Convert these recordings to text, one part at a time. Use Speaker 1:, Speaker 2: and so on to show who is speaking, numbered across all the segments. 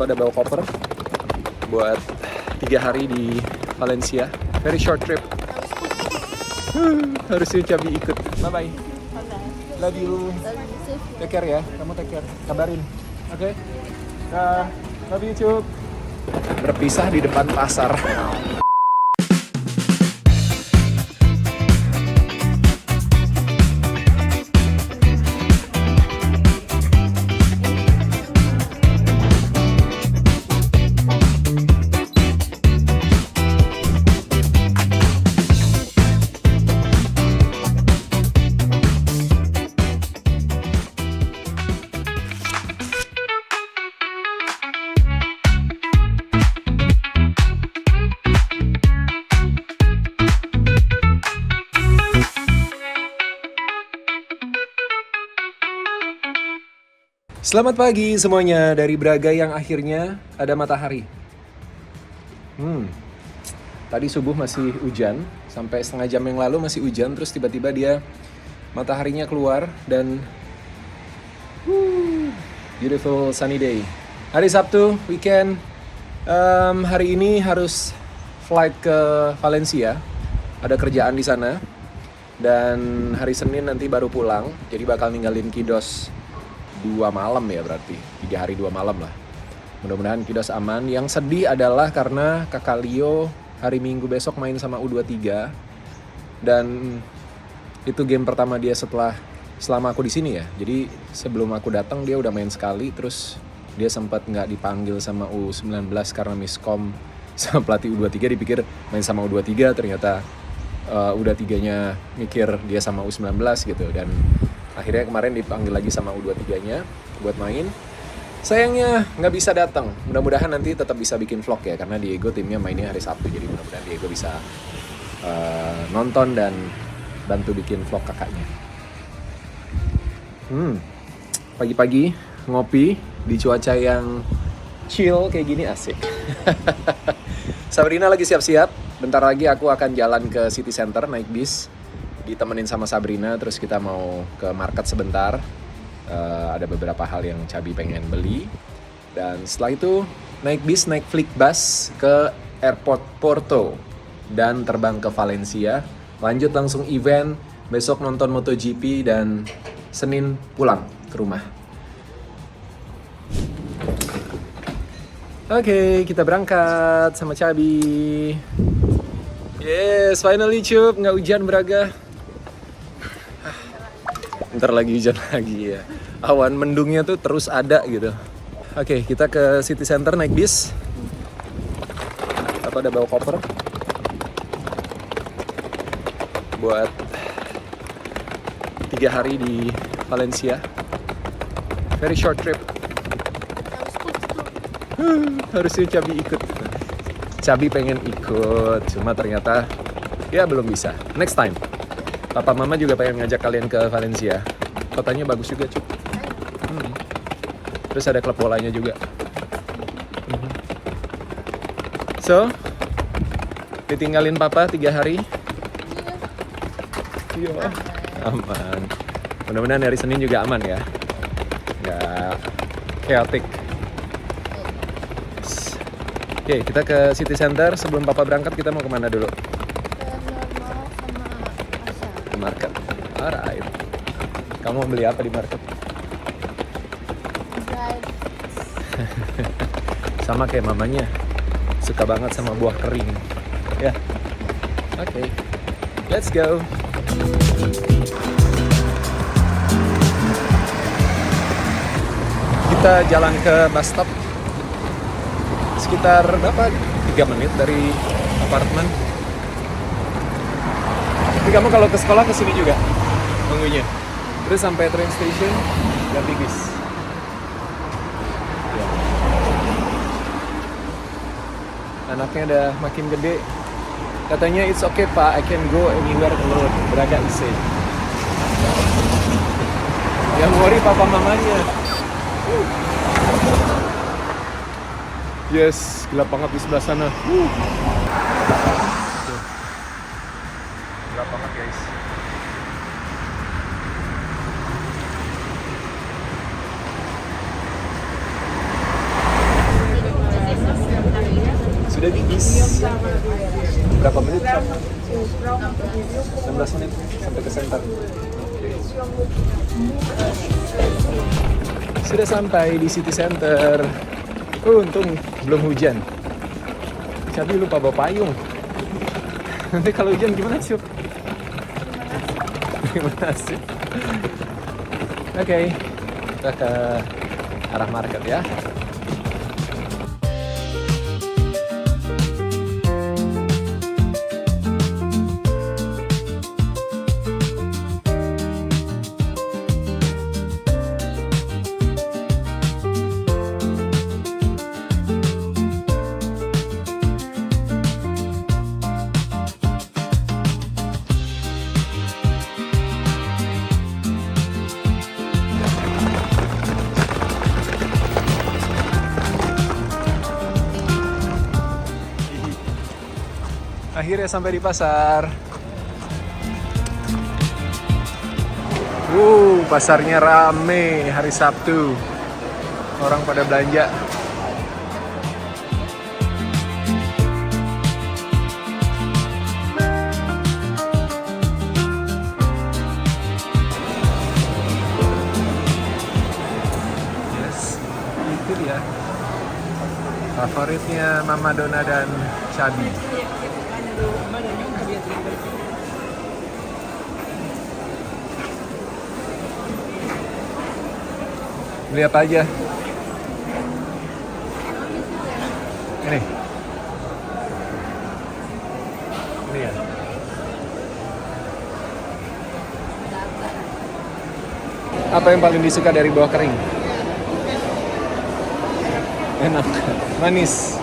Speaker 1: Papa udah bawa koper buat 3 hari di Valencia. Very short trip. Harusnya Cabi ikut. Bye bye. Love you. Take care ya. Kamu take care. Kabarin. Oke. Love you Cuk. Berpisah di depan pasar. Selamat pagi semuanya dari Braga yang akhirnya ada matahari. Tadi subuh masih hujan, sampai setengah jam yang lalu masih hujan, terus tiba-tiba dia mataharinya keluar dan beautiful sunny day. Hari Sabtu, weekend. Hari ini harus flight ke Valencia, ada kerjaan di sana. Dan hari Senin nanti baru pulang, jadi bakal ninggalin Kidos 2 malam ya berarti, 3 hari 2 malam lah. Mudah-mudahan Kidos aman. Yang sedih adalah karena kakak Leo hari Minggu besok main sama U23. Dan itu game pertama dia selama aku di sini ya. Jadi sebelum aku datang dia udah main sekali, terus dia sempat nggak dipanggil sama U19 karena miskom sama pelatih U23. Dipikir main sama U23, ternyata U23-nya mikir dia sama U19 gitu. Dan akhirnya kemarin dipanggil lagi sama U23-nya buat main. Sayangnya nggak bisa datang. Mudah-mudahan nanti tetap bisa bikin vlog ya, karena Diego timnya mainnya hari Sabtu. Jadi mudah-mudahan Diego bisa nonton dan bantu bikin vlog kakaknya. Pagi-pagi ngopi di cuaca yang chill kayak gini, asik. Sabrina lagi siap-siap. Bentar lagi aku akan jalan ke City Center naik bis. Ditemenin sama Sabrina, terus kita mau ke market sebentar. Ada beberapa hal yang Cabi pengen beli. Dan setelah itu naik bis, naik Flixbus ke Airport Porto. Dan terbang ke Valencia. Lanjut langsung event, besok nonton MotoGP, dan Senin pulang ke rumah. Oke, kita berangkat sama Cabi. Yes, finally Cup, nggak hujan Braga. Ntar lagi hujan lagi ya. Awan mendungnya tuh terus ada gitu. Oke, kita ke City Center naik bis. Apa udah bawa koper buat 3 hari di Valencia. Very short trip. Harusnya Cabi ikut. Cabi pengen ikut, cuma ternyata ya belum bisa. Next time. Papa Mama juga pengen ngajak kalian ke Valencia. Kotanya bagus juga, Cuk. Terus ada klub bolanya juga. So, ditinggalin Papa 3 hari. Iya. Aman. Mudah-mudahan hari Senin juga aman ya. Nggak chaotic. Oke, kita ke City Center. Sebelum Papa berangkat, kita mau kemana dulu? Ke market. Alright. Kamu mau beli apa di market? Sama kayak mamanya. Suka banget sama buah kering. Ya. Oke. Let's go. Kita jalan ke bus stop. Sekitar berapa? 3 menit dari apartemen. Tapi kamu kalau ke sekolah ke sini juga nunggunya. Terus sampai train station ganti bis. Ya. Anaknya udah makin gede. Katanya it's okay Pak, I can go anywhere alone. Braga is safe. Yang worry papa mamanya. Yes, gelap banget di sebelah sana. Gelap banget guys. Sudah di bis. Berapa menit? 16 menit sampai ke center. Sudah sampai di city center. Untung belum hujan. Cabi lupa bawa payung. Nanti kalau hujan gimana sih? Gimana sih? Oke, kita ke arah market ya. Akhirnya sampai di pasar. Pasarnya rame hari Sabtu. Orang pada belanja. Yes, itu dia. Favoritnya Mama Dona dan Cabi. Beli apa aja? Ini. Ini ya. Apa yang paling disuka dari buah kering? Enak, manis.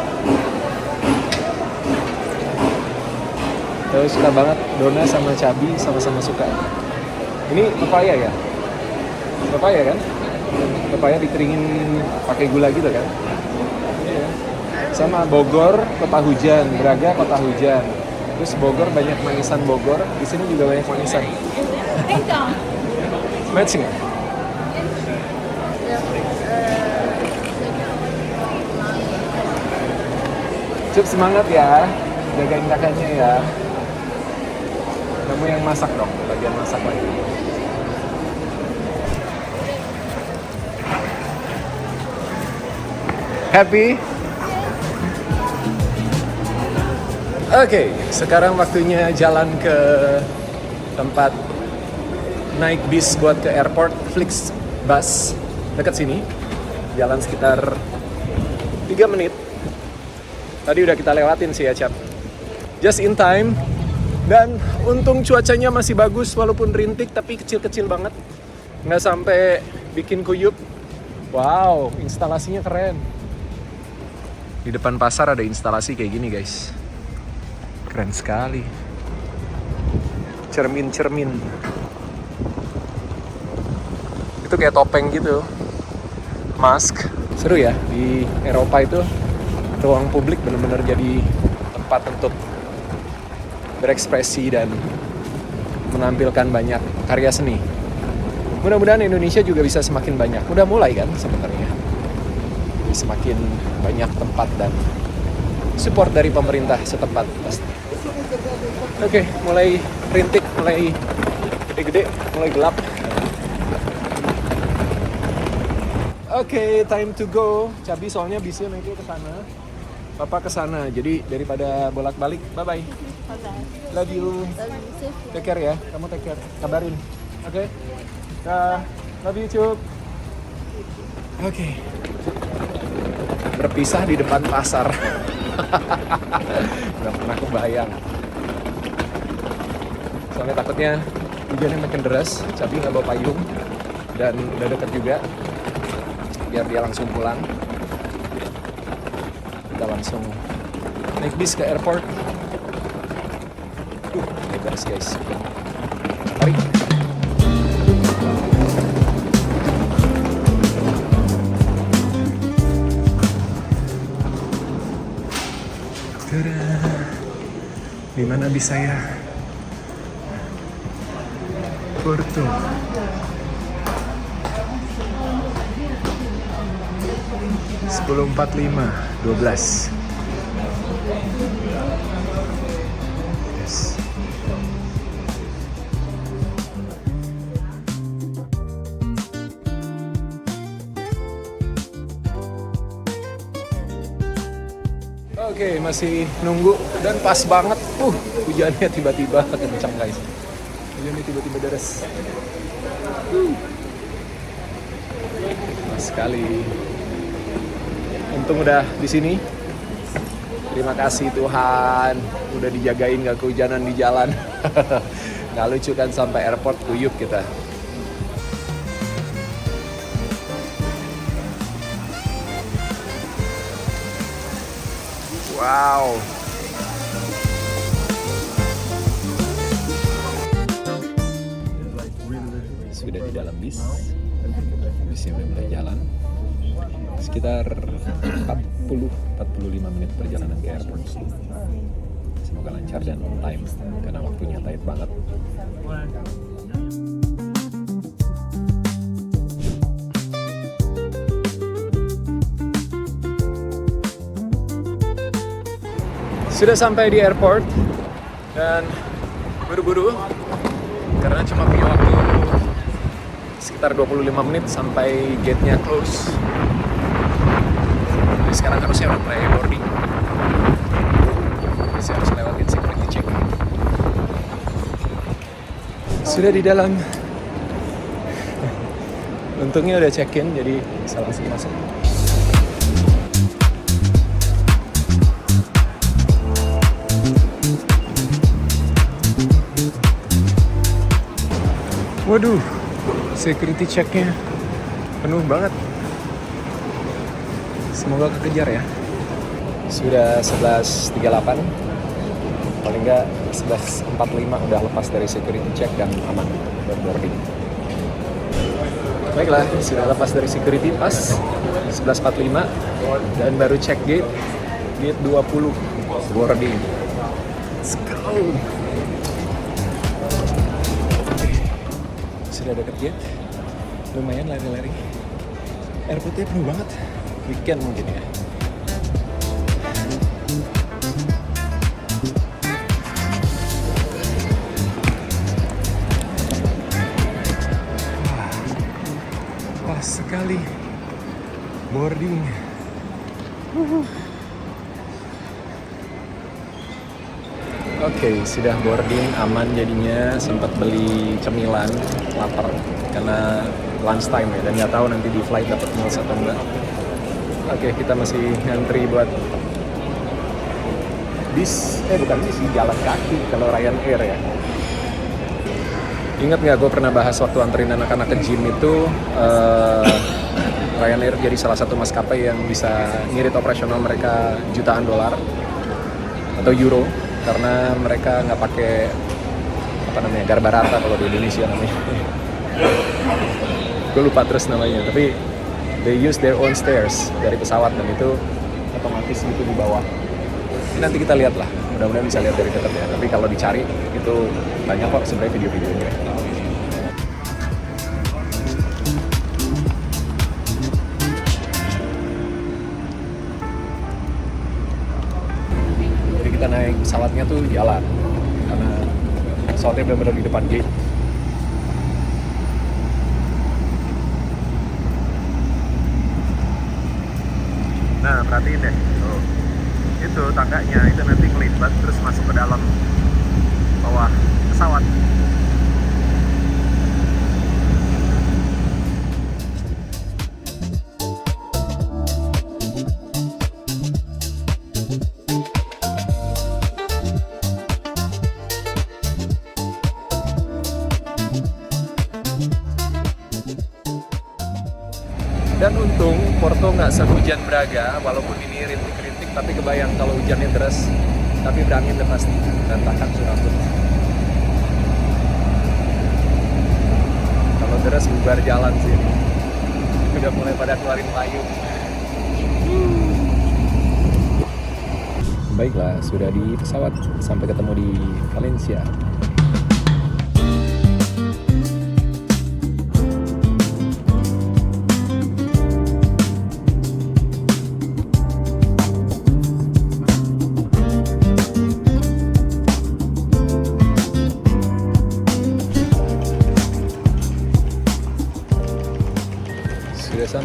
Speaker 1: Terus suka banget Dona sama Cabi sama-sama suka. Ini pepaya ya? Pepaya kan? Pepaya dikeringin pakai gula gitu kan? Iya. Sama Bogor, kota hujan, Braga, kota hujan. Terus Bogor banyak manisan Bogor, di sini juga banyak manisan. Matching ya? Cup semangat ya, jagain kakaknya ya. Kamu yang masak dong, bagian masak lagi. Happy? Oke, sekarang waktunya jalan ke tempat naik bis buat ke airport. Flixbus dekat sini. Jalan sekitar 3 menit. Tadi udah kita lewatin sih ya, Cap. Just in time. Dan untung cuacanya masih bagus walaupun rintik tapi kecil-kecil banget. Nggak sampai bikin kuyup. Wow, instalasinya keren. Di depan pasar ada instalasi kayak gini guys. Keren sekali. Cermin-cermin. Itu kayak topeng gitu. Mask. Seru ya, di Eropa itu ruang publik benar-benar jadi tempat untuk berekspresi dan menampilkan banyak karya seni. Mudah-mudahan Indonesia juga bisa semakin banyak. Udah mulai kan sebenarnya. Semakin banyak tempat dan support dari pemerintah setempat pasti. Oke, mulai rintik, mulai gede-gede, mulai gelap. Oke, time to go. Cabi soalnya bisnya naiknya ke sana. Papa ke sana. Jadi daripada bolak-balik, bye-bye. Love you. Take care ya. Kamu take care. Kabarin. Oke. Love you, Cup. Oke. Berpisah di depan pasar. Gak pernah kebayang. Soalnya takutnya hujannya makin deras. Cabi nggak bawa payung. Dan udah deket juga. Biar dia langsung pulang. Kita langsung naik bis ke airport. Bebas guys. Mari. Di mana bis saya? Porto. (10.45) 12. Yes. Oke, masih nunggu dan pas banget. Hujannya tiba-tiba kencang guys. Hujannya tiba-tiba deras. Pas sekali. Untung udah di sini. Terima kasih Tuhan, udah dijagain gak kehujanan di jalan. Nggak lucu kan sampai airport kuyup kita. Wow. Sudah di dalam bis. Bisnya udah mulai jalan. Sekitar 40-45 menit perjalanan ke airport. Semoga lancar dan on time karena waktunya tight banget. Sudah sampai di airport dan buru-buru karena cuma punya waktu sekitar 25 menit sampai gate-nya close. Jadi sekarang harusnya udah mulai boarding. Jadi saya harus lewatin security check. Sudah di dalam. Untungnya udah check-in jadi bisa langsung masuk. Waduh, security check-nya penuh banget. Semoga kekejar ya. Sudah 11.38, paling nggak 11.45 udah lepas dari security check dan aman buat boarding. Baiklah, sudah lepas dari security pas 11.45 dan baru check gate 20 boarding. Let's go. Sudah dekat gate, lumayan lari-lari. Airportnya penuh banget, weekend mungkin ya. Pas sekali boarding. Oke, sudah boarding, aman jadinya. Sempat beli cemilan, lapar karena lunch time ya, dan nggak tahu nanti di flight dapat meals atau enggak. Oke, kita masih ngantri buat bis, bukan bis, jalan kaki kalau Ryanair ya. Ingat nggak gue pernah bahas waktu anterin anak-anak ke gym itu, Ryanair jadi salah satu maskapai yang bisa ngirit operasional mereka jutaan dolar atau euro karena mereka nggak pakai garba rata kalau di Indonesia namanya. Gue lupa terus namanya, tapi they use their own stairs dari pesawat dan itu otomatis gitu di bawah. Ini nanti kita lihat lah, mudah-mudahan bisa lihat dari dekat ya. Tapi kalau dicari itu banyak kok sebenarnya video-videonya. Jadi kita naik pesawatnya tuh jalan karena pesawatnya benar-benar di depan gate. Nah, perhatiin deh, tuh. Itu tangganya, itu nanti ngelibet terus masuk ke dalam bawah pesawat. Dan untung Porto nggak sehujan Braga, walaupun ini rintik-rintik, tapi kebayang kalau hujannya deras, tapi berangin udah pasti, berantakan Surabut. Kalau deras bubar jalan sih, udah mulai pada keluarin payung. Baiklah, sudah di pesawat, sampai ketemu di Valencia.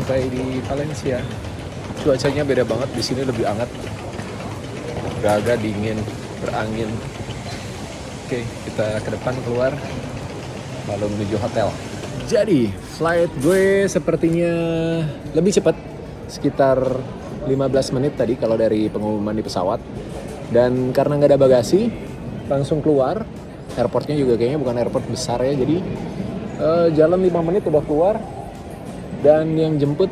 Speaker 1: sampai di Valencia. Cuacanya beda banget, di sini lebih hangat. Braga dingin, berangin. Oke, kita ke depan keluar lalu menuju hotel. Jadi, flight gue sepertinya lebih cepat, sekitar 15 menit tadi kalau dari pengumuman di pesawat. Dan karena nggak ada bagasi, langsung keluar. Airportnya juga kayaknya bukan airport besar ya, jadi jalan 5 menit udah keluar. Dan yang jemput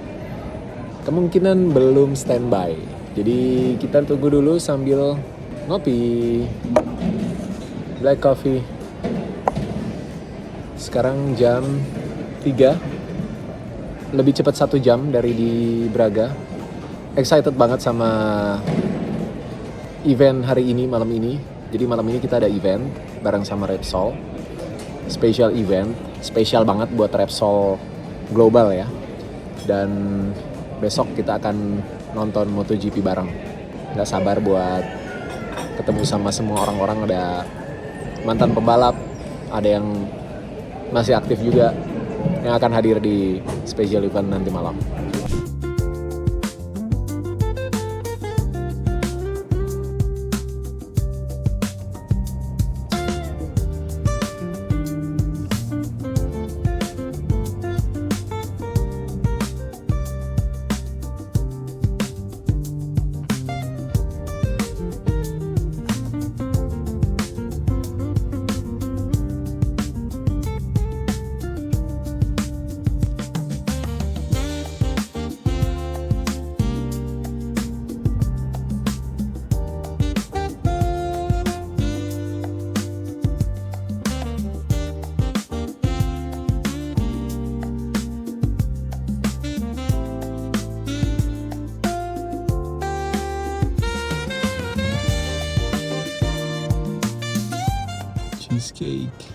Speaker 1: kemungkinan belum standby. Jadi kita tunggu dulu sambil ngopi. Black coffee. Sekarang jam 3. Lebih cepat 1 jam dari di Braga. Excited banget sama event hari ini, malam ini. Jadi malam ini kita ada event bareng sama Repsol. Special event, spesial banget buat Repsol global ya. Dan besok kita akan nonton MotoGP bareng. Gak sabar buat ketemu sama semua orang-orang. Ada mantan pembalap, ada yang masih aktif juga yang akan hadir di special event nanti malam. Cheesecake.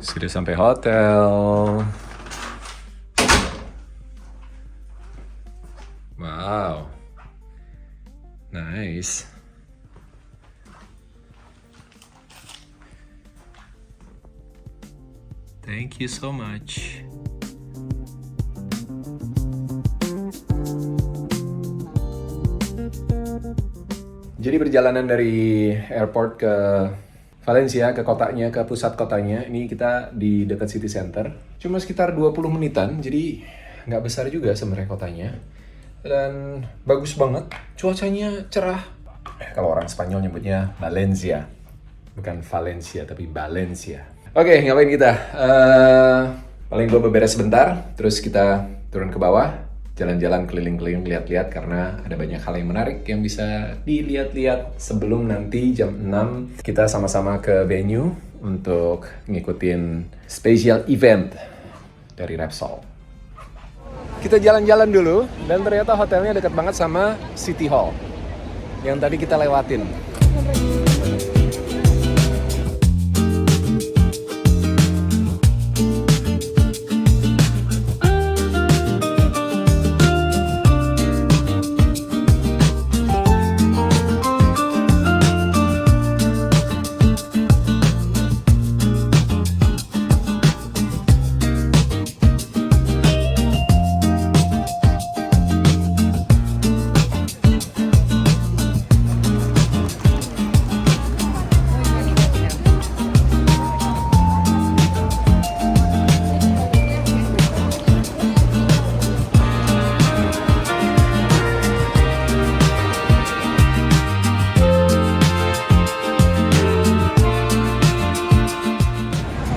Speaker 1: Sudah sampai hotel. Wow, nice. Thank you so much. Jadi perjalanan dari airport ke Valencia, ke kotanya, ke pusat kotanya, ini kita di dekat city center. Cuma sekitar 20 menitan, jadi nggak besar juga sebenarnya kotanya. Dan bagus banget, cuacanya cerah. Kalau orang Spanyol nyebutnya Valencia, bukan Valencia tapi Valencia. Oke, ngapain kita? Paling gue beberes sebentar, terus kita turun ke bawah, jalan-jalan keliling-keliling, lihat-lihat karena ada banyak hal yang menarik yang bisa dilihat-lihat sebelum nanti jam 6 kita sama-sama ke venue untuk ngikutin special event dari Repsol. Kita jalan-jalan dulu, dan ternyata hotelnya dekat banget sama City Hall yang tadi kita lewatin.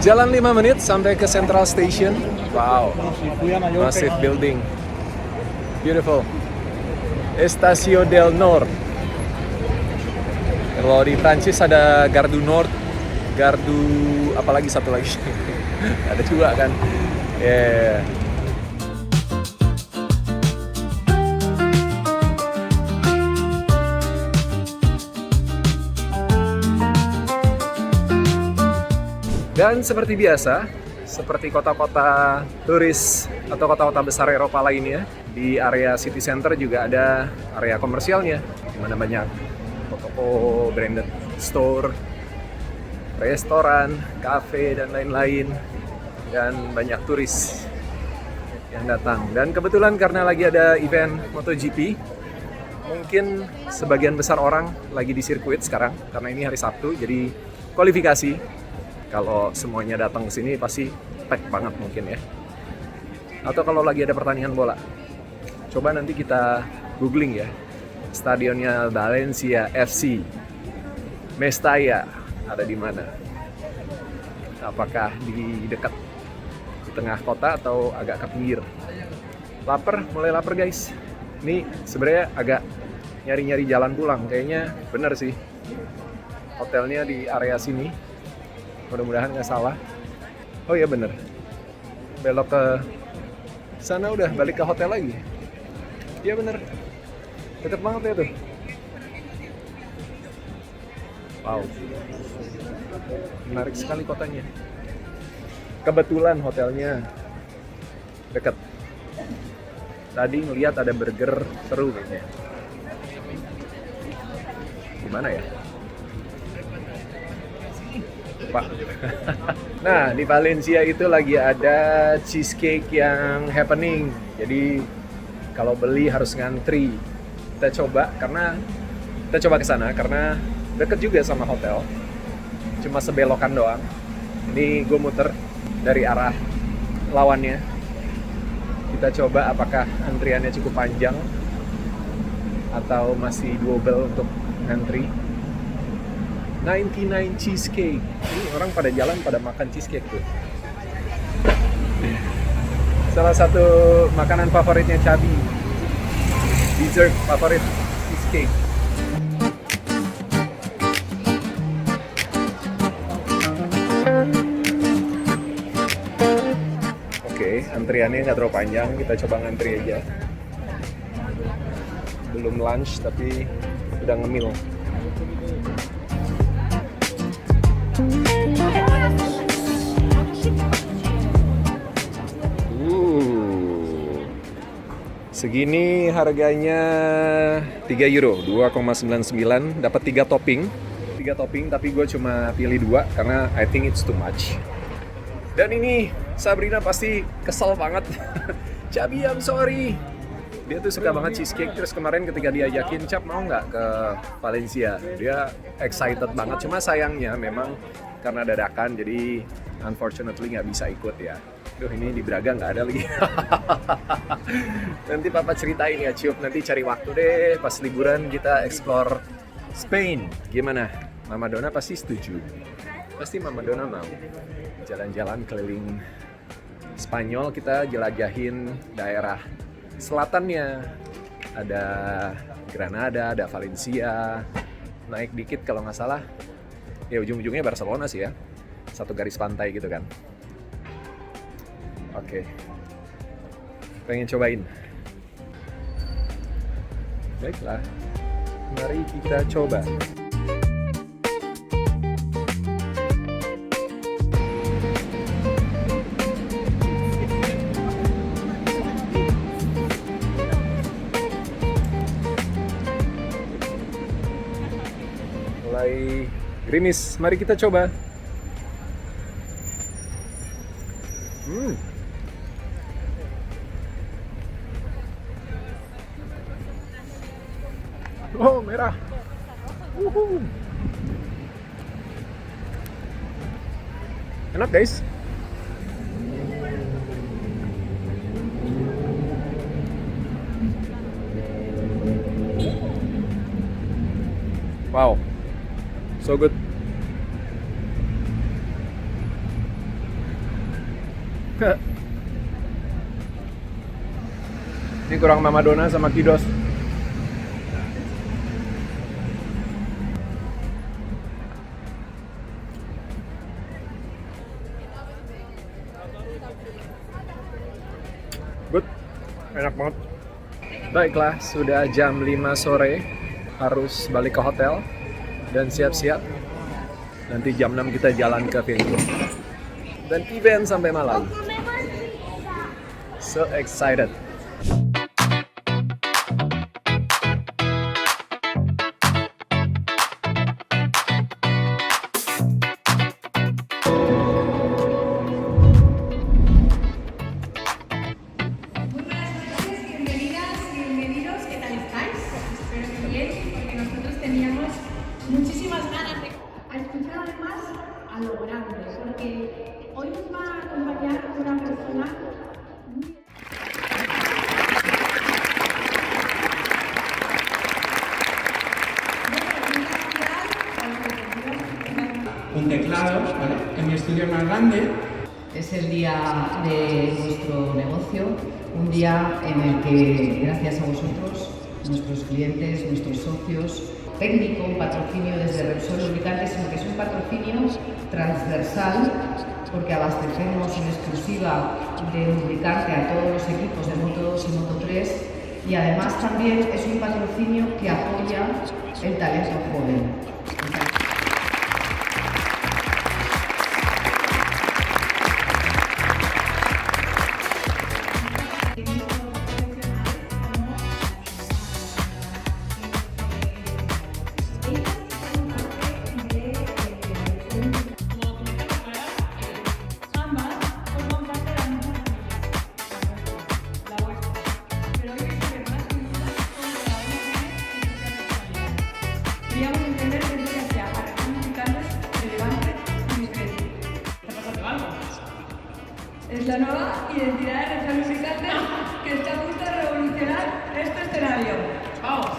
Speaker 1: Jalan 5 menit sampai ke Central Station. Wow, massive building. Beautiful. Estacio del Nord. Kalau di Prancis ada Gare du Nord, Gardu apalagi satu lagi. Ada juga kan. Yeah. Dan seperti biasa, seperti kota-kota turis atau kota-kota besar Eropa lainnya, di area city center juga ada area komersialnya, di mana banyak toko-toko, branded store, restoran, kafe, dan lain-lain. Dan banyak turis yang datang. Dan kebetulan karena lagi ada event MotoGP, mungkin sebagian besar orang lagi di sirkuit sekarang, karena ini hari Sabtu, jadi kualifikasi. Kalau semuanya datang ke sini pasti pack banget mungkin ya. Atau kalau lagi ada pertandingan bola. Coba nanti kita googling ya. Stadionnya Valencia FC Mestalla ada di mana? Apakah di dekat di tengah kota atau agak ke pinggir? Mulai lapar guys. Ini sebenarnya agak nyari-nyari jalan pulang. Kayaknya bener sih. Hotelnya di area sini. Mudah-mudahan nggak salah. Oh iya bener. Belok ke sana udah balik ke hotel lagi. Iya bener. Deket banget ya tuh. Wow. Menarik sekali kotanya. Kebetulan hotelnya deket. Tadi ngeliat ada burger seru kayaknya. Gimana ya? Lupa. Nah, di Valencia itu lagi ada cheesecake yang happening. Jadi kalau beli harus ngantri. Kita coba ke sana karena deket juga sama hotel. Cuma sebelokan doang. Ini gue muter dari arah lawannya. Kita coba apakah antriannya cukup panjang atau masih doable untuk ngantri. 99 cheesecake. Ini orang pada jalan pada makan cheesecake tuh. Salah satu makanan favoritnya Cabi. Dessert favorit cheesecake. Oke, antriannya nggak terlalu panjang, kita coba ngantri aja. Belum lunch tapi udah ngemil. Segini harganya 3 euro, 2,99, dapat 3 topping. 3 topping tapi gue cuma pilih 2 karena I think it's too much. Dan ini Sabrina pasti kesel banget. Cabi, I'm sorry. Dia tuh suka banget cheesecake, terus kemarin ketika diajakin, Cap mau nggak ke Valencia? Dia excited banget, cuma sayangnya memang karena dadakan, jadi unfortunately nggak bisa ikut ya. Duh, ini di Braga nggak ada lagi. Nanti papa ceritain ya, Ciup. Nanti cari waktu deh, pas liburan kita explore Spain. Gimana? Mama Dona pasti setuju. Pasti Mama Dona mau. Jalan-jalan keliling Spanyol, kita jelajahin daerah selatannya. Ada Granada, ada Valencia. Naik dikit kalau nggak salah. Ya ujung-ujungnya Barcelona sih ya. Satu garis pantai gitu kan. Oke. Pengen cobain. Baiklah. Mari kita coba. Mulai gerimis. Mari kita coba. Oh, merah. Enak, guys. Wow. So good. Ini kurang Mama Dona sama Kidos. Good, enak banget. Baiklah, sudah jam 5 sore, harus balik ke hotel dan siap-siap. Nanti jam 6 kita jalan ke venue. dan event sampai malam. So excited.
Speaker 2: Muchísimas ganas de escuchar además a lo grande, porque hoy nos va a acompañar una persona muy...
Speaker 3: Un teclado, ¿vale? En mi estudio más grande.
Speaker 4: Es el día de nuestro negocio, un día en el que, gracias a vosotros, nuestros clientes, nuestros socios, técnico, un patrocinio desde Repsol Lubricantes, sino que es un patrocinio transversal, porque abastecemos en exclusiva de lubricante a todos los equipos de Moto 2 y Moto 3, y además también es un patrocinio que apoya el talento joven.
Speaker 2: Queríamos entender qué es lo que hacía para que un lubricante relevante y diferente.
Speaker 3: ¿Está pasando algo?
Speaker 2: Es la nueva identidad de Repsol Lubricantes que está a punto de revolucionar este escenario.
Speaker 3: ¡Vamos!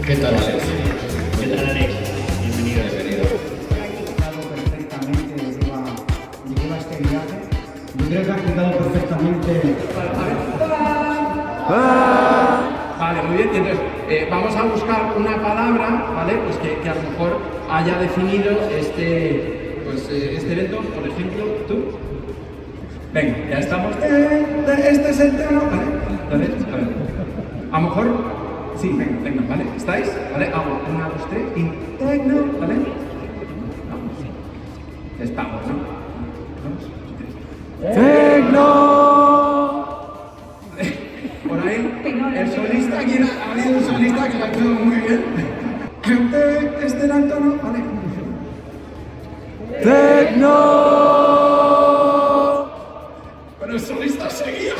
Speaker 5: ¿Qué tal, Alex?
Speaker 3: ¿Qué tal, Alex? Bienvenido.
Speaker 6: Perfectamente de qué va este viaje. Yo creo que ha explicado perfectamente.
Speaker 3: Vale, muy bien. Y entonces, vamos a buscar una palabra, ¿vale? Pues que a lo mejor haya definido este evento. Por ejemplo, tú. Venga, ya estamos. Este es el tema, ¿vale? Entonces, a ver. A lo mejor. Sí, venga, ¿vale? ¿Estáis? ¿Vale? Hago 1, 2, 3 y tecno, ¿vale? Vamos. Estamos, ¿no? 1, 2, 3. ¡Tecno! Por ahí, el solista, ha habido un solista que lo ha hecho muy bien. Este era el tono, ¿vale? ¡Tecno! Pero el solista seguía.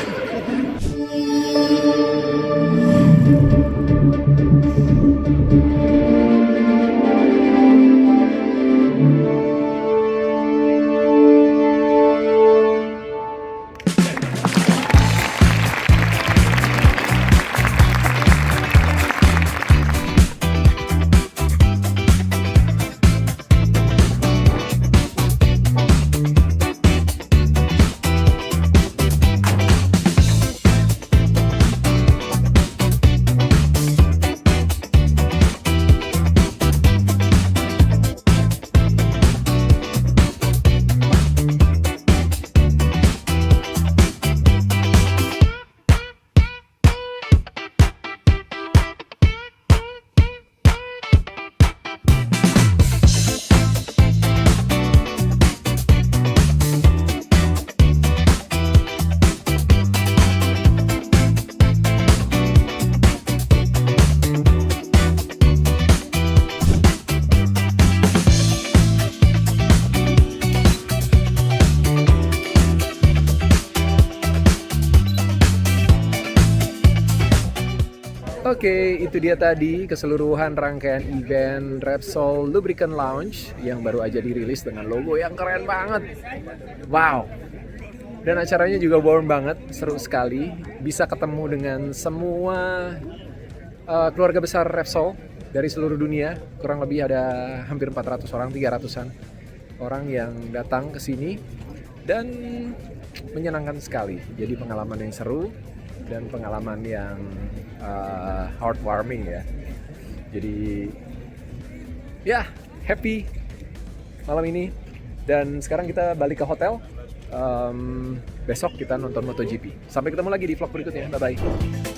Speaker 1: Oke, itu dia tadi keseluruhan rangkaian event Repsol Lubricant Lounge yang baru aja dirilis dengan logo yang keren banget. Wow. Dan acaranya juga warm banget, seru sekali. Bisa ketemu dengan semua keluarga besar Repsol dari seluruh dunia. Kurang lebih ada hampir 400 orang, 300-an orang yang datang ke sini. Dan menyenangkan sekali. Jadi pengalaman yang seru dan pengalaman yang heartwarming ya. Jadi ya happy malam ini. Dan sekarang kita balik ke hotel. Besok kita nonton MotoGP. Sampai ketemu lagi di vlog berikutnya. Bye bye.